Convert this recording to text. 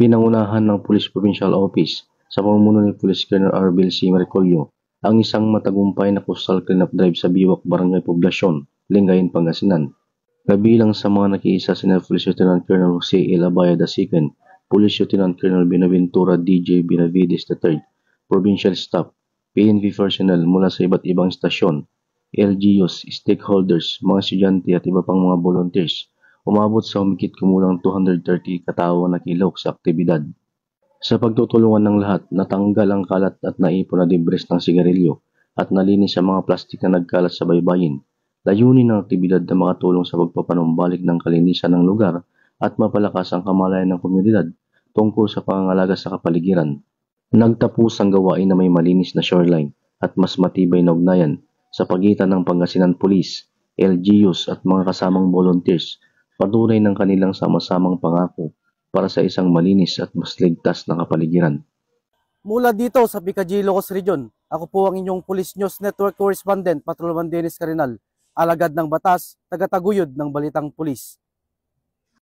Pinangunahan ng Police Provincial Office sa pamumuno ni Police Colonel Arbel C. Maricolio ang isang matagumpay na coastal cleanup drive sa Biwak, Barangay Poblacion, Lingayen, Pangasinan. Kabilang sa mga nakiisa sina Police Lieutenant Colonel Jose L. Abayad II, Police Lieutenant Colonel Binaventura DJ Benavides III, Provincial Staff, PNP personnel mula sa iba't ibang istasyon, LGUs, stakeholders, mga estudyante at iba pang mga volunteers. Umabot sa humigit kumulang 230 katao na kilok sa aktibidad. Sa pagtutulungan ng lahat, natanggal ang kalat at naipon na debris ng sigarilyo at nalinis ang mga plastik na nagkalat sa baybayin. Layunin ng aktibidad na makatulong sa pagpapanumbalik ng kalinisan ng lugar at mapalakas ang kamalayan ng komunidad tungkol sa pangangalaga sa kapaligiran. Nagtapos ang gawain na may malinis na shoreline at mas matibay na ugnayan sa pagitan ng Pangasinan Police, LGUs at mga kasamang volunteers, patunay ng kanilang sama-samang pangako para sa isang malinis at mas ligtas na kapaligiran. Mula dito sa Picadillo, Ilocos Region, ako po ang inyong Police News Network Correspondent, Patrolman Dennis Carinal, alagad ng batas, tagataguyod ng Balitang Pulis.